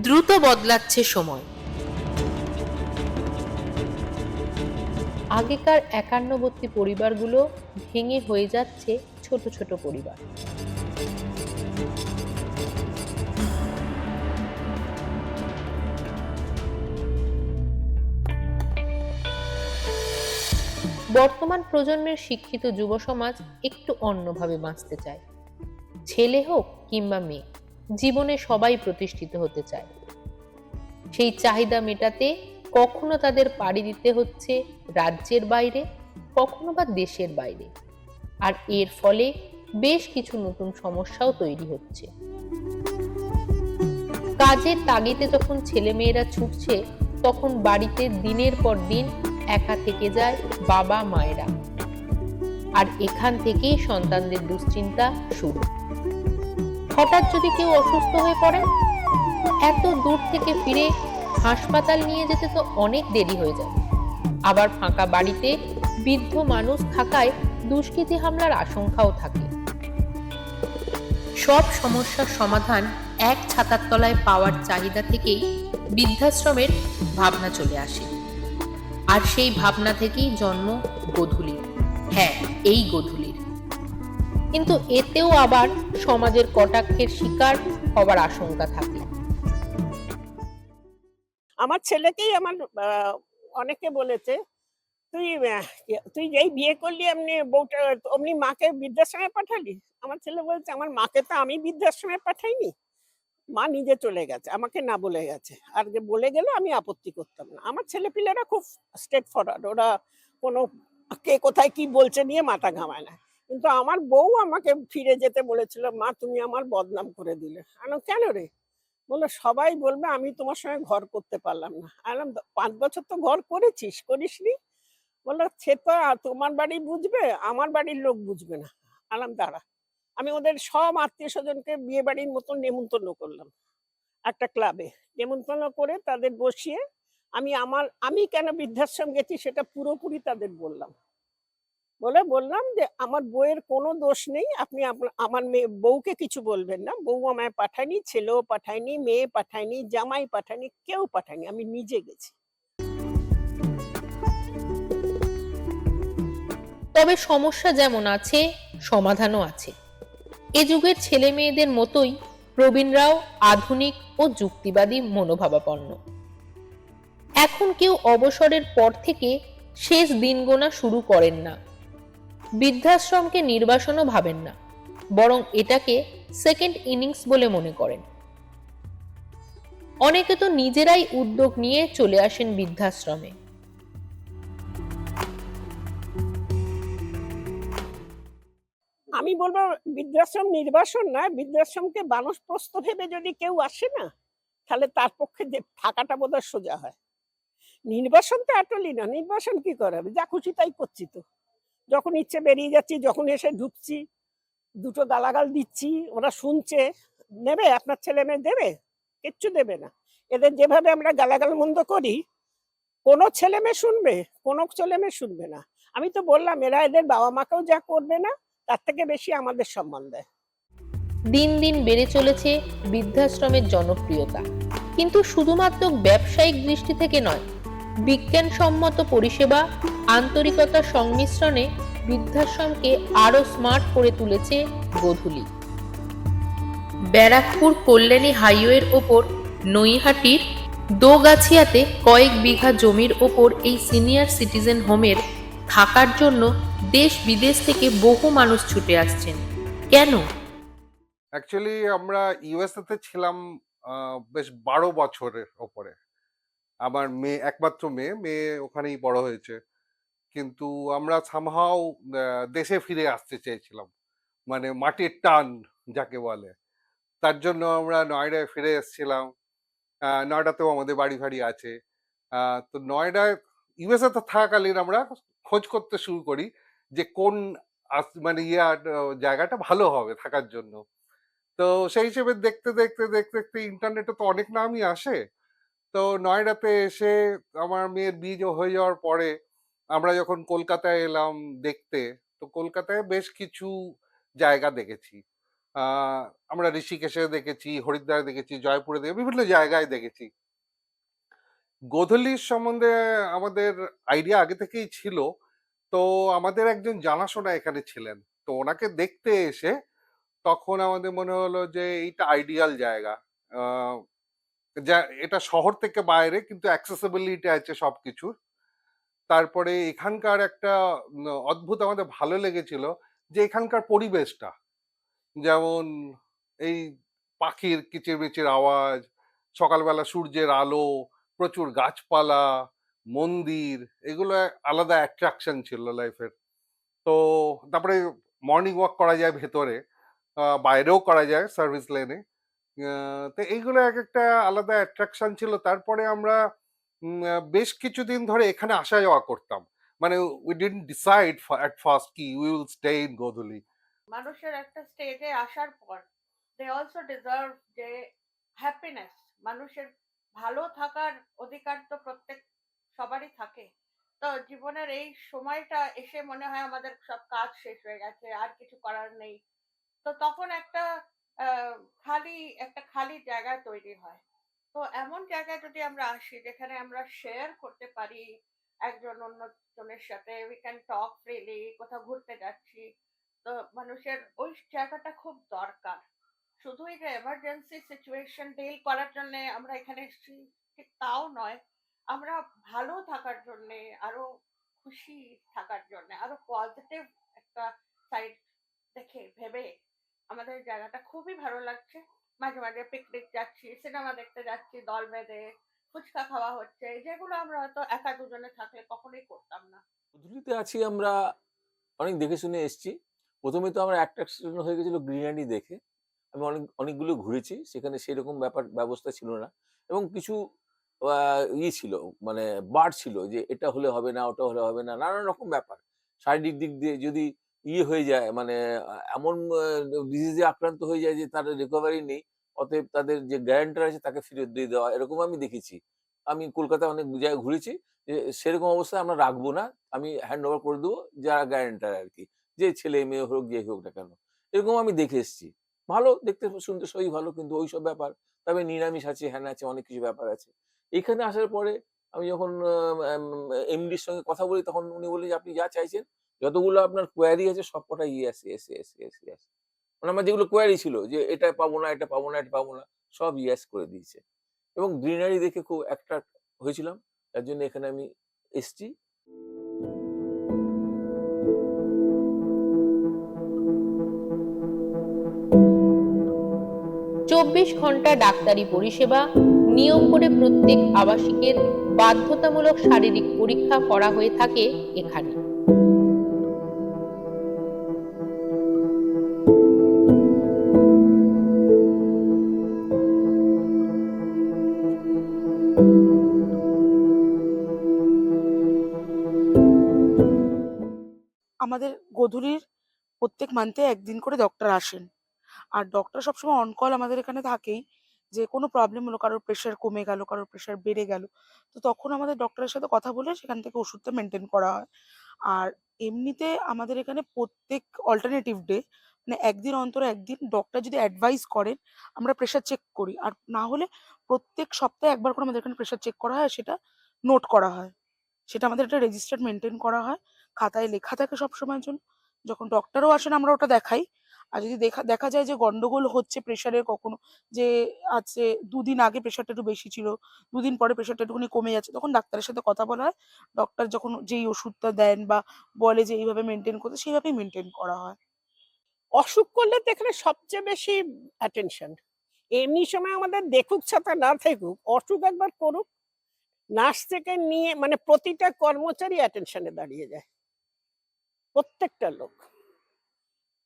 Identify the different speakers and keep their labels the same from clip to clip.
Speaker 1: দ্রুত বদলাচ্ছে সময়। আগেকার একান্নবর্তী পরিবারগুলো ভেঙে হয়ে যাচ্ছে ছোট ছোট পরিবার। বর্তমান প্রজন্মের শিক্ষিত যুব সমাজ একটু অন্যভাবে বাঁচতে চায়। ছেলে হোক কিংবা মেয়ে, জীবনে সবাই প্রতিষ্ঠিত হতে চায়। সেই চাহিদা মেটাতে কখনো তাদের পাড়ি দিতে হচ্ছে রাজ্যের বাইরে, কখনো বা দেশের বাইরে। আর এর ফলে বেশ কিছু নতুন সমস্যাও তৈরি হচ্ছে। কাজের তাগিদে যখন ছেলেমেয়েরা ছুটছে, তখন বাড়িতে দিনের পর দিন একা থেকে যায় বাবা মায়েরা। আর এখান থেকেই সন্তানদের দুশ্চিন্তা শুরু। হঠাৎ যদি কেউ অসুস্থ হয়ে পড়েন, এত দূর থেকে ফিরে হাসপাতাল নিয়ে যেতে তো অনেক দেরি হয়ে যাবে। আবার ফাঁকা বাড়িতে বৃদ্ধ মানুষ থাকায় দুষ্কৃতী হামলার আশঙ্কাও থাকে। সব সমস্যার সমাধান এক ছাতার তলায় পাওয়ার চাহিদা থেকেই বৃদ্ধাশ্রমের ভাবনা চলে আসে। আর সেই ভাবনা থেকেই জন্ম গোধূলির। হ্যাঁ, এই গোধূলির। কিন্তু এতেও আবার সমাজের কটাক্ষের শিকার হবার আশঙ্কা থাকে।
Speaker 2: আমার ছেলেকেই আমার অনেকে বলেছে, তুই তুই যেই বিয়ে করলি এমনি বউটা অমনি মাকে বৃদ্ধাশ্রমে পাঠালি। আমার ছেলে বলছে, আমার মাকে তো আমি বৃদ্ধাশ্রমে পাঠাইনি, মা নিজে চলে গেছে, আমাকে না বলে গেছে। আর যে বলে গেলে আমি আপত্তি করতাম না। আমার ছেলেপিলেরা খুব স্ট্রেট ফরওয়ার্ড, ওরা কোনো কে কোথায় কি বলছে নিয়ে মাথা ঘামায় না। কিন্তু আমার বউ আমাকে ফিরে যেতে বলেছিল, মা তুমি আমার বদনাম করে দিলে। আমি কেন রে? বললো, সবাই বলবে আমি তোমার সঙ্গে ঘর করতে পারলাম না। আমি বললাম, ৫ বছর তো ঘর করেছিস, করিসনি? বললো, সে তো তোমার বাড়ি বুঝবে, আমার বাড়ির লোক বুঝবে না। আমি বললাম, দাঁড়া। আমি ওদের সব আত্মীয়-স্বজনকে বিয়ে বাড়ির মতন নেমন্তন্ন করলাম। একটা ক্লাবে নেমন্তন্ন করে তাদের বসিয়ে আমি কেন বৃদ্ধাশ্রম গেছি সেটা পুরোপুরি তাদের বললাম। বললাম যে আমার বউয়ের কোনো দোষ নেই, আপনি আমার বউকে কিছু বলবেন না। বউ আমায় পাঠায়নি, ছেলেও পাঠায়নি, মেয়ে পাঠায়নি, জামাই পাঠায়নি, কেউ পাঠায়নি, আমি নিজে গেছি।
Speaker 1: তবে সমস্যা যেমন আছে, সমাধানও আছে। এ যুগের ছেলে মেয়েদের মতোই প্রবীণরাও আধুনিক ও যুক্তিবাদী মনোভাবাপন্ন। এখন কেউ অবসরের পর থেকে শেষ দিন গোনা শুরু করেন না। বৃদ্ধাশ্রমকে নির্বাসনও ভাবেন না, বরং এটাকে সেকেন্ড ইনিংস বলে মনে করেন। অনেকে তো নিজেরাই উদ্যোগ নিয়ে চলে আসেন বৃদ্ধাশ্রমে।
Speaker 2: আমি বলবো, বৃদ্ধাশ্রম নির্বাসন না, বৃদ্ধাশ্রমকে বানপ্রস্থ ভেবে যদি কেউ আসে না, তাহলে তার পক্ষে যে থাকাটা বোধহয় সোজা হয়। নির্বাসন তো আটলি না। নির্বাসন কি করে হবে? যা খুশি তাই করছি তো। যখন ইচ্ছে বেরিয়ে যাচ্ছি, যখন এসে ঢুকছি, দুটো গালাগাল দিচ্ছি, ওরা শুনছে। নেবে? আপনার ছেলে মেয়ে দেবে? কিচ্ছু দেবে না। এদের যেভাবে আমরা গালাগাল মন্দ করি, কোনো ছেলে মেয়ে শুনবে? কোনো ছেলে মেয়ে শুনবে না। আমি তো বললাম, এরা এদের বাবা মাকেও যা করবে না, তার থেকে বেশি আমাদের সম্মান দেয়।
Speaker 1: দিন দিন বেড়ে চলেছে বৃদ্ধাশ্রমের জনপ্রিয়তা, কিন্তু শুধুমাত্র ব্যবসায়িক দৃষ্টি থেকে নয়। বিজ্ঞানসম্মত পরিষেবা, আন্তরিকতার সংমিশ্রণে বৃদ্ধাশ্রমকে আরো স্মার্ট করে তুলেছে গোধূলি। ব্যারাকপুর কল্যাণী হাইওয়ের ওপর নৈহাটির দোগাছিয়াতে কয়েক বিঘা জমির ওপর এই সিনিয়র সিটিজেন হোমের থাকার জন্য দেশ বিদেশ থেকে বহু মানুষ ছুটে আসছেন। কেন?
Speaker 3: অ্যাকচুয়ালি আমরা ইউএসএ তে ছিলাম বেশ ১২ বছরের ওপরে। আমার মেয়ে, একমাত্র মেয়ে ওখানেই বড় হয়েছে। কিন্তু আমরা সামহাও দেশে ফিরে আসতে চেয়েছিলাম, মানে মাটির টান যাকে বলে। তার জন্য আমরা নয়ডায় ফিরে এসেছিলাম। নয়ডাতেও আমাদের বাড়ি ফাড়ি আছে। তো নয়ডায় ইউএসএ তে থাকাকালীন আমরা খোঁজ করতে শুরু করি যে কোন মানে জায়গাটা ভালো হবে থাকার জন্য। তো সেই হিসেবে দেখতে ইন্টারনেটে তো অনেক নামই আসে। তো নয়ডাতে এসে আমার মেয়ের বিয়ে হয়ে যাওয়ার পরে আমরা যখন কলকাতায় এলাম দেখতে, তো কলকাতায় বেশ কিছু জায়গা দেখেছি। আমরা ঋষিকেশে দেখেছি, হরিদ্বারে দেখেছি, জয়পুরে দেখেছি, বিভিন্ন জায়গায় দেখেছি। গোধূলির সম্বন্ধে আমাদের আইডিয়া আগে থেকেই ছিল। তো আমাদের একজন জানাশোনা এখানে ছিলেন, তো ওনাকে দেখতে এসে তখন আমাদের মনে হলো যে এইটা আইডিয়াল জায়গা। আহ, যা এটা শহর থেকে বাইরে, কিন্তু অ্যাক্সেসিবিলিটি আছে সবকিছুর। তারপরে এখানকার একটা অদ্ভুত আমাদের ভালো লেগেছিল যে এখানকার পরিবেশটা, যেমন এই পাখির কিচিরমিচির আওয়াজ, সকালবেলা সূর্যের আলো, প্রচুর গাছপালা, মন্দির, এগুলো আলাদা অ্যাট্রাকশন ছিল লাইফের। তো তারপরে মর্নিং ওয়াক করা যায় ভেতরে, বাইরেও করা যায় সার্ভিস লেনে। তো এইগুলো এক একটা আলাদা অ্যাট্রাকশন ছিল। তারপরে আমরা বেশ কিছুদিন ধরে এখানে আসা যাওয়া করতাম। মানে we didn't decide at first কি we will stay in Godhuli.
Speaker 4: মানুষের একটা স্টেজে আসার পর দে অলসো ডিজার্ভ যে হ্যাপিনেস, মানুষের ভালো থাকার অধিকার তো প্রত্যেক সবারই থাকে। তো জীবনের এই সময়টা এসে মনে হয় আমাদের সব কাজ শেষ হয়ে গেছে, আর কিছু করার নেই। তো তখন আহ, একটা খালি জায়গা তৈরি হয়। তো এমন জায়গায় যদি আমরা আসি যেখানে আমরা শেয়ার করতে পারি একজন অন্যজনের সাথে, উই ক্যান টক ফ্রিলি, কোথাও ঘুরতে যাচ্ছি, তো মানুষের ওই জায়গাটা খুব দরকার। শুধুই যে এমার্জেন্সি সিচুয়েশন ডিল করার জন্য আমরা এখানে এসেছি ঠিক তাও নয়, আমরা ভালো থাকার জন্য, আরো খুশি থাকার জন্য, আরো পজিটিভ একটা সাইড দেখে ভেবে আমাদের জায়গাটা খুবই ভালো লাগছে। মাঝে মাঝে পিকনিক যাচ্ছি, সিনেমা দেখতে যাচ্ছি দল বেঁধে, ফুচকা খাওয়া হচ্ছে, যেগুলো আমরা হয়তো একা দুজনে থাকলে কখনোই করতাম না।
Speaker 5: ধুলিতে আছি আমরা, অনেক দেখে শুনে এসেছি। প্রথমে তো আমার অ্যাট্রাকশন হয়ে গেছিল গ্রিনারি দেখে। আমি অনেকগুলো ঘুরেছি, সেখানে সেরকম ব্যবস্থা ছিল না। এবং কিছু ছিল, মানে বার্ড ছিল যে এটা হলে হবে না, ওটা হলে হবে না, নানান রকম ব্যাপার। শারীরিক দিক দিয়ে যদি হয়ে যায়, মানে এমন ডিজিজে আক্রান্ত হয়ে যায় যে তার রিকভারি নেই, অতএব তাদের যে গ্যারান্টার আছে তাকে ফেরত দিয়ে দেওয়া, এরকম আমি দেখেছি। আমি কলকাতায় অনেক জায়গায় ঘুরেছি যে সেরকম অবস্থায় আমরা রাখবো না, আমি হ্যান্ড ওভার করে দেবো যারা গ্যারান্টার আর কি, যে ছেলে মেয়ে হোক যে হোক না কেন, এরকম আমি দেখে এসেছি। ভালো দেখতে শুনতে সবই ভালো, কিন্তু ওইসব ব্যাপার, তবে নিরামিষ আছে, হ্যান আছে, অনেক কিছু ব্যাপার আছে। এখানে আসার পরে আমি যখন এমডির সঙ্গে কথা বলি, তখন উনি বললেন যে আপনি যা চাইছেন, যতগুলো আপনার কোয়ারি আছে সব কটা yes yes yes yes yes, মানে আমার যেগুলো কোয়ারি ছিল যে এটা পাবো না, এটা পাবো না, এটা পাবো না, সব ইয়েস করে দিয়েছে। এবং গ্রিনারি দেখে খুব অ্যাট্রাক্ট হয়েছিলাম, তার জন্য এখানে আমি এসছি।
Speaker 1: 24 ঘন্টা ডাক্তারি পরিষেবা, নিয়ম করে প্রত্যেক আবাসিকের বাধ্যতামূলক শারীরিক পরীক্ষা করা হয়ে থাকে এখানে।
Speaker 6: আমাদের গোধূলির প্রত্যেক মান্থে একদিন করে ডক্টর আসেন। আর ডক্টর সবসময় অন কল আমাদের এখানে থাকেই, যে কোনো প্রবলেম হলো, কারোর প্রেশার কমে গেল, কারোর প্রেশার বেড়ে গেল, তো তখন আমাদের ডক্টরের সাথে কথা বলে সেখান থেকে ওষুধটা মেনটেন করা হয়। আর এমনিতে আমাদের এখানে প্রত্যেক অল্টারনেটিভ ডে, মানে একদিন অন্তর একদিন ডক্টর যদি অ্যাডভাইস করেন, আমরা প্রেশার চেক করি। আর না হলে প্রত্যেক সপ্তাহে একবার করে আমাদের এখানে প্রেশার চেক করা হয়, সেটা নোট করা হয়। সেটা আমাদের একটা রেজিস্টার্ড মেনটেন করা হয়, খাতায় লেখা থাকে সব সময়ের জন্য। যখন ডক্টরও আসেন আমরা ওটা দেখাই। আর যদি দেখা দেখা যায় যে গন্ডগোল হচ্ছে প্রেশারের, কখনো যে আছে 2 দিন আগে প্রেশারটা একটু বেশি ছিল, 2 দিন পরে প্রেশারটা একটুখানি কমে যাচ্ছে, তখন ডাক্তারের সাথে কথা বলা হয়। ডক্টর যখন যেই ওষুধটা দেন বা বলে যে এইভাবে মেনটেন করতে, সেইভাবেই মেনটেন করা হয়।
Speaker 2: অসুখ করলে তো এখানে সবচেয়ে বেশি অ্যাটেনশন। এমনি সময় আমাদের দেখুক ছাতা না থাকুক, অসুখ একবার করুক, নার্স থেকে নিয়ে মানে প্রতিটা কর্মচারী অ্যাটেনশনে দাঁড়িয়ে যায়, প্রত্যেকটা লোক।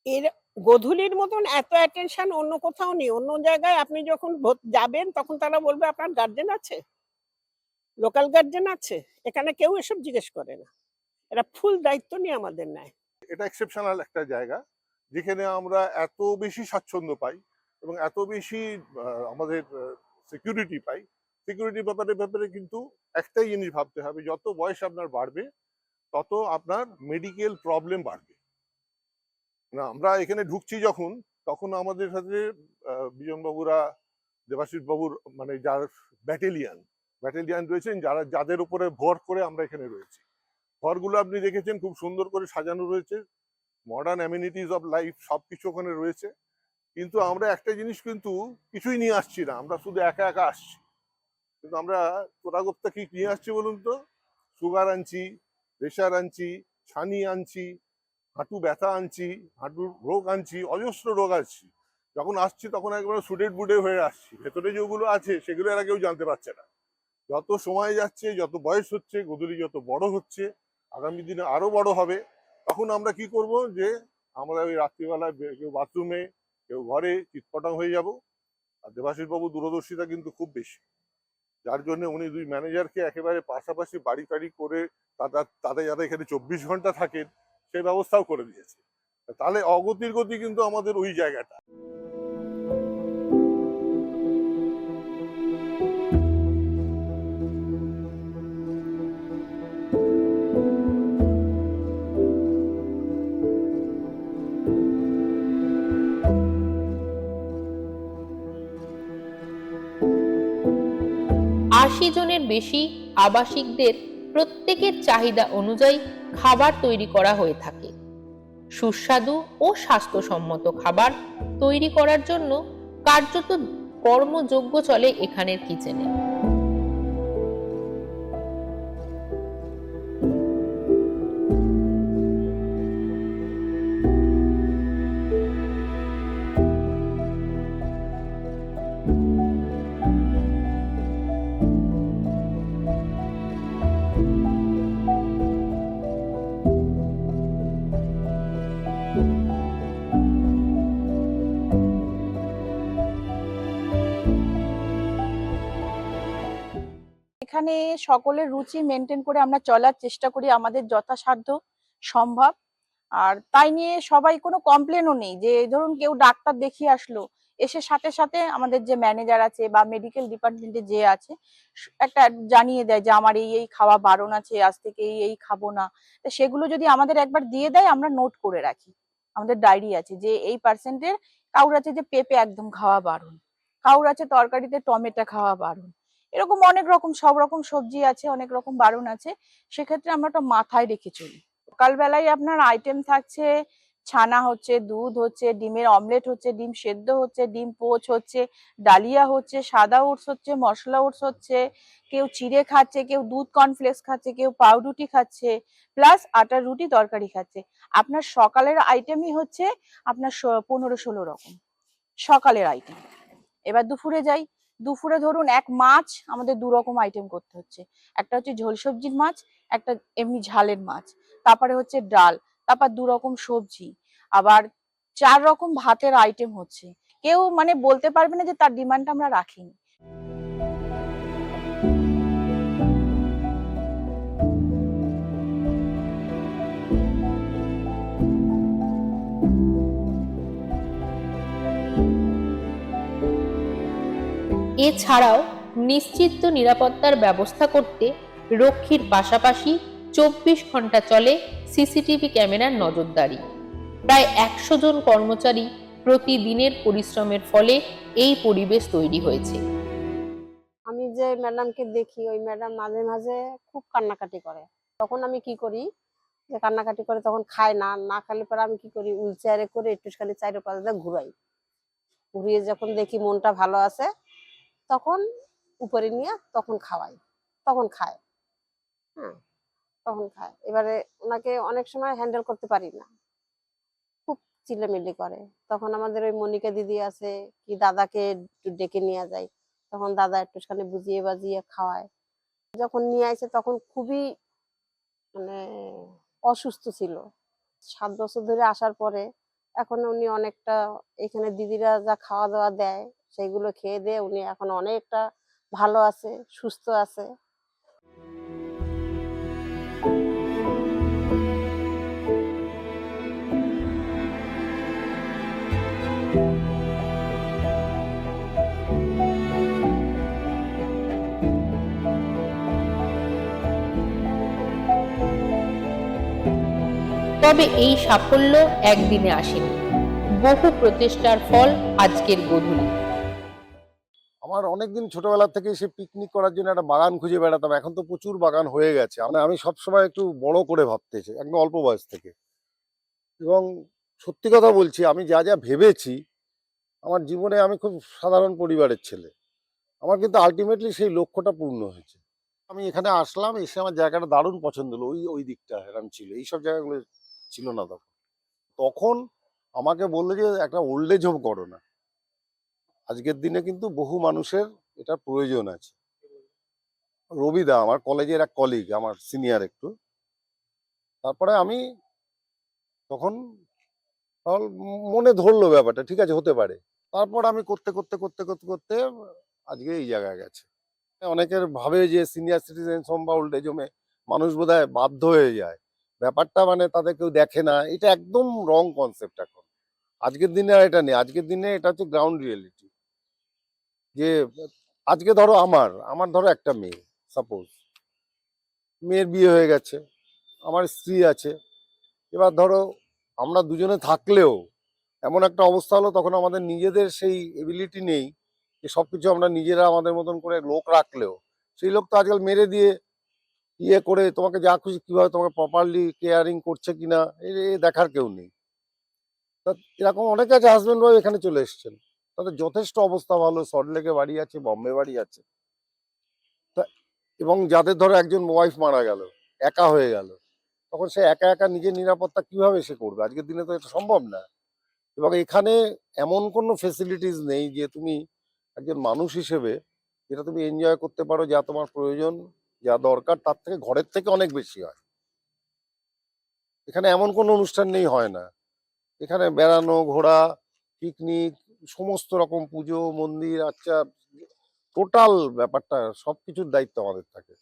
Speaker 2: এর গোধূলির মতন এত অ্যাটেনশন অন্য কোথাও নেই। অন্য জায়গায় আপনি যখন যাবেন তখন তারা বলবে আপনার গার্জেন আছে, লোকাল গার্জেন আছে, এখানে কেউ এসব জিজ্ঞেস করে না। এরা ফুল দায়িত্ব নিয়ে আমাদের নেয়।
Speaker 7: এটা এক্সেপশনাল একটা জায়গা, যেখানে আমরা এত বেশি স্বাচ্ছন্দ্য পাই এবং এত বেশি আমাদের সিকিউরিটি পাই। সিকিউরিটি ব্যাপারে কিন্তু একটাই জিনিস ভাবতে হবে, যত বয়স আপনার বাড়বে তত আপনার মেডিকেল প্রবলেম বাড়বে। না, আমরা এখানে ঢুকছি যখন, তখন আমাদের সাথে বিজন বাবুরা, দেবাশিস বাবুর মানে যার ব্যাটালিয়ান রয়েছেন, যাদের উপরে ভর করে আমরা এখানে রয়েছি। ঘরগুলো আপনি দেখেছেন খুব সুন্দর করে সাজানো রয়েছে, মডার্ন অ্যামিনিটিস অফ লাইফ সবকিছু ওখানে রয়েছে। কিন্তু আমরা একটা জিনিস কিন্তু কিছুই নিয়ে আসছি না, আমরা শুধু একা একা আসছি। কিন্তু আমরা তোরাগোপ্তা কি নিয়ে আসছি বলুন তো? সুগার আনছি, প্রেশার আনছি, ছানি আনছি, হাঁটু ব্যথা আনছি, হাঁটুর রোগ আনছি, অজস্র রোগ আনছি। যখন আসছি তখন একবার সুডেড বুডে হয়ে আসছি, ভেতরে যেগুলো আছে সেগুলো এরা কেউ জানতে পারছে না। যত সময় যাচ্ছে, যত বয়স হচ্ছে, গোদলি যত বড় হচ্ছে, আগামী দিনে আরো বড় হবে, তখন আমরা কি করব যে আমরা ওই রাত্রিবেলায় কেউ বাথরুমে, কেউ ঘরে চিৎপটাং হয়ে যাব। আর দেবাশিস বাবু দূরদর্শিতা কিন্তু খুব বেশি, যার জন্য উনি দুই ম্যানেজারকে একেবারে পাশাপাশি বাড়ি টাড়ি করে তাদের যারা এখানে 24 ঘন্টা থাকেন সেই ব্যবস্থাও করে দিয়েছে। তাহলে অগতির গতি কিন্তু আমাদের ওই জায়গাটা।
Speaker 1: আশি জনের বেশি আবাসিকদের প্রত্যেকের চাহিদা অনুযায়ী খাবার তৈরি করা হয়ে থাকে। সুস্বাদু ও স্বাস্থ্যসম্মত খাবার তৈরি করার জন্য কার্যত কর্মযজ্ঞ চলে এখানের কিচেনে।
Speaker 8: এখানে সকলের রুচি মেনটেন করে আমরা চলার চেষ্টা করি আমাদের যথাসাধ্য সম্ভব। আর তাই নিয়ে সবাই কোনো কমপ্লেনও নেই যে ধরুন কেউ ডাক্তার দেখিয়ে আসলো, এসে সাথে সাথে আমাদের যে ম্যানেজার আছে বা মেডিকেল ডিপার্টমেন্টে যে আছে একটা জানিয়ে দেয় যে আমার এই খাওয়া বারণ আছে, আজ থেকে এই খাবো না। তো সেগুলো যদি আমাদের একবার দিয়ে দেয় আমরা নোট করে রাখি, আমাদের ডায়েরি আছে যে এই পার্সেন্টের কাউর আছে যে পেঁপে একদম খাওয়া বারণ, কাউর আছে তরকারিতে টমেটো খাওয়া বারণ, এরকম অনেক রকম সব রকম সবজি আছে, অনেক রকম বারণ আছে। সেক্ষেত্রে আমরা ওটা মাথায় রেখে চলি। সকালবেলায় আপনার আইটেম থাকছে ছানা হচ্ছে, দুধ হচ্ছে, ডিমের অমলেট হচ্ছে, ডিম সেদ্ধ হচ্ছে, ডিম পোচ হচ্ছে, ডালিয়া হচ্ছে, সাদা ওটস হচ্ছে, মশলা ওটস হচ্ছে, কেউ চিড়ে খাচ্ছে, কেউ দুধ কর্নফ্লেক্স খাচ্ছে, কেউ পাউরুটি খাচ্ছে, প্লাস আটার রুটি তরকারি খাচ্ছে। আপনার সকালের আইটেমই হচ্ছে আপনার 15-16 রকম সকালের আইটেম। এবার দুপুরে যাই, দুপুরে ধরুন এক মাছ আমাদের 2 রকম আইটেম করতে হচ্ছে, একটা হচ্ছে ঝোল সবজির মাছ, একটা এমনি ঝালের মাছ, তারপরে হচ্ছে ডাল, তারপর 2 রকম সবজি, আবার 4 রকম ভাতের আইটেম হচ্ছে। কেউ মানে বলতে পারবে না যে তার ডিমান্ডটা আমরা রাখিনি।
Speaker 1: এছাড়াও নিশ্চিত নিরাপত্তার ব্যবস্থা করতে রক্ষীর পাশাপাশি 24 ঘন্টা চলে সিসিটিভি ক্যামেরার নজরদারি। প্রায় 100 জন কর্মচারী প্রতিদিনের পরিশ্রমের ফলে এই পরিবেশ তৈরি হয়েছে।
Speaker 9: আমি যে ম্যাডামকে দেখি ওই ম্যাডাম মাঝে মাঝে খুব কান্নাকাটি করে, তখন আমি কি করি যে কান্নাকাটি করে তখন খায় না, না খেলে পরে আমি কি করি হুইল চেয়ারে করে একটু খালি 4-5 ঘুরাই, ঘুরিয়ে যখন দেখি মনটা ভালো আছে তখন উপরে নিয়ে তখন খাওয়াই, তখন খায়। হ্যাঁ, তখন খায়। এবারে ওনাকে অনেক সময় হ্যান্ডেল করতে পারি না, খুব চিল্লামিল্লি করে, তখন আমাদের ওই মনিকা দিদি আছে কি দাদাকে একটু ডেকে নিয়ে যায়, তখন দাদা একটুখানি বুঝিয়ে বাজিয়ে খাওয়ায়। যখন নিয়ে আসে তখন খুবই মানে অসুস্থ ছিল, 7 বছর ধরে আসার পরে এখন উনি অনেকটা এখানে দিদিরা যা খাওয়া দাওয়া দেয় সেগুলো খেয়ে দিয়ে উনি এখন অনেকটা ভালো আছে, সুস্থ আছে।
Speaker 1: তবে এই সাফল্য একদিনে আসেনি, বহু প্রচেষ্টার ফল আজকের গোধূলি।
Speaker 10: আমার অনেকদিন ছোটবেলা থেকে সে পিকনিক করার জন্য একটা বাগান খুঁজে বেড়াতাম। এখন তো প্রচুর বাগান হয়ে গেছে। আমি সবসময় একটু বড় করে ভাবতে চাই, একদম অল্প বয়স থেকে। এবং সত্যি কথা বলছি, আমি যা যা ভেবেছি আমার জীবনে, আমি খুব সাধারণ পরিবারের ছেলে, আমার কিন্তু আলটিমেটলি সেই লক্ষ্যটা পূর্ণ হয়েছে। আমি এখানে আসলাম, এসে আমার জায়গাটা দারুণ পছন্দ হলো। ওই দিকটা এরকম ছিল, এইসব জায়গাগুলো ছিল না তখন আমাকে বললো যে একটা ওল্ড এজ হোম করো না। আজকের দিনে কিন্তু বহু মানুষের এটা প্রয়োজন আছে। রবিদা আমার কলেজের এক কলিগ, আমার সিনিয়র একটু। তারপরে আমি তখন মনে ধরলো ব্যাপারটা, ঠিক আছে হতে পারে। তারপর আমি করতে করতে করতে করতে করতে আজকে এই জায়গায় গেছে। অনেকের ভাবে যে সিনিয়র সিটিজেন হোম বা ওল্ড এজ হোমে মানুষ বোধহয় বাধ্য হয়ে যায়, ব্যাপারটা মানে তাদের কেউ দেখে না। এটা একদম রং কনসেপ্ট। এখন আজকের দিনে আর এটা নেই। আজকের দিনে এটা হচ্ছে গ্রাউন্ড রিয়েলিটি। যে আজকে ধরো আমার ধরো একটা মেয়ে, সাপোজ মেয়ের বিয়ে হয়ে গেছে, আমার স্ত্রী আছে। এবার ধরো আমরা দুজনে থাকলেও এমন একটা অবস্থা হলো, তখন আমাদের নিজেদের সেই এবিলিটি নেই যে সবকিছু আমরা নিজেরা আমাদের মতন করে লোক রাখলেও, সেই লোক তো আজকাল মেরে দিয়ে ইয়ে করে তোমাকে যা খুশি কিভাবে তোমাকে প্রপারলি কেয়ারিং করছে কিনা এ দেখার কেউ নেই। তা এরকম অনেকে আছে, হাজবেন্ড ওয়াইফ এখানে চলে এসছেন, তাদের যথেষ্ট অবস্থা ভালো, সল্টলেকে বাড়ি আছে, বম্বে বাড়ি আছে। তা এবং যাদের ধরো একজন ওয়াইফ মারা গেল, একা হয়ে গেল, তখন সে একা একা নিজের নিরাপত্তা কিভাবে সে করবে? আজকের দিনে তো এটা সম্ভব না। এবং এখানে এমন কোনো ফেসিলিটিস নেই যে তুমি একজন মানুষ হিসেবে যেটা তুমি এনজয় করতে পারো, যা তোমার প্রয়োজন, যা দরকার তার থেকে ঘরের থেকে অনেক বেশি হয়। এখানে এমন কোনো অনুষ্ঠান নেই হয় না। এখানে বেড়ানো, ঘোরা, পিকনিক, সমস্ত রকম পুজো, মন্দির, আচ্ছা, টোটাল ব্যাপারটা সবকিছুর দায়িত্ব আমাদের থাকে।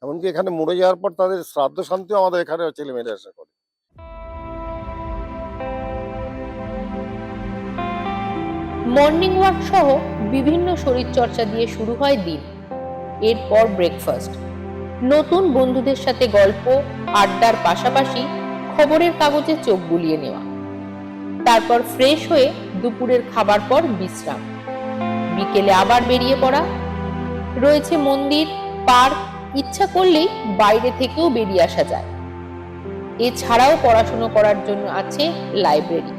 Speaker 10: এমনকি এখানে মরে যাওয়ার পর তাদের শ্রাদ্ধ শান্তিও আমাদের এখানে ছেলে মেয়েরা এসে করে।
Speaker 1: মর্নিং ওয়াক সহ বিভিন্ন শরীরচর্চা দিয়ে শুরু হয় দিন। এরপর ব্রেকফাস্ট, নতুন বন্ধুদের সাথে গল্প আড্ডার পাশাপাশি খবরের কাগজে চোখ বুলিয়ে নেওয়া। তারপর ফ্রেশ হয়ে দুপুরের খাবার পর বিশ্রাম। বিকেলে আবার বেরিয়ে পড়া। রয়েছে মন্দির, পার্ক, ইচ্ছা করলেই বাইরে থেকেও বেরিয়ে আসা যায়। এছাড়াও পড়াশোনা করার জন্য আছে লাইব্রেরি।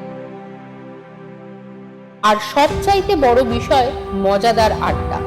Speaker 1: আর সবচাইতে বড় বিষয় মজাদার আড্ডা।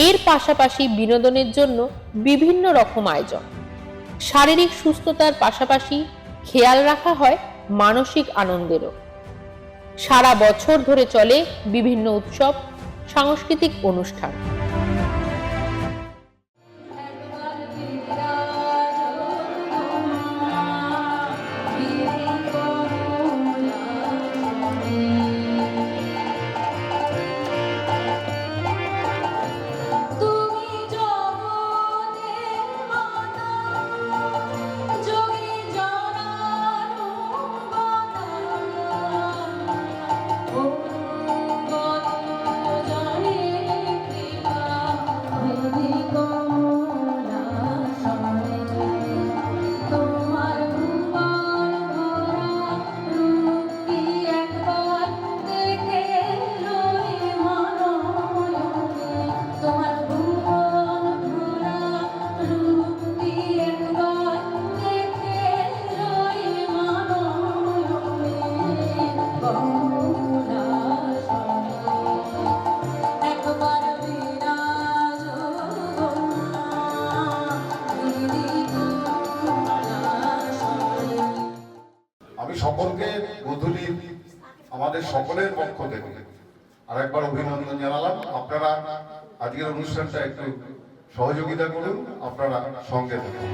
Speaker 1: এর পাশাপাশি বিনোদনের জন্য বিভিন্ন রকম আয়োজন। শারীরিক সুস্থতার পাশাপাশি খেয়াল রাখা হয় মানসিক আনন্দেরও। সারা বছর ধরে চলে বিভিন্ন উৎসব, সাংস্কৃতিক অনুষ্ঠান।
Speaker 10: আমি সকলকে গোধূলির আমাদের সকলের পক্ষ থেকে আরেকবার অভিনন্দন জানালাম। আপনারা আজকের অনুষ্ঠানটা একটু সহযোগিতা করুন, আপনারা সঙ্গে থাকুন।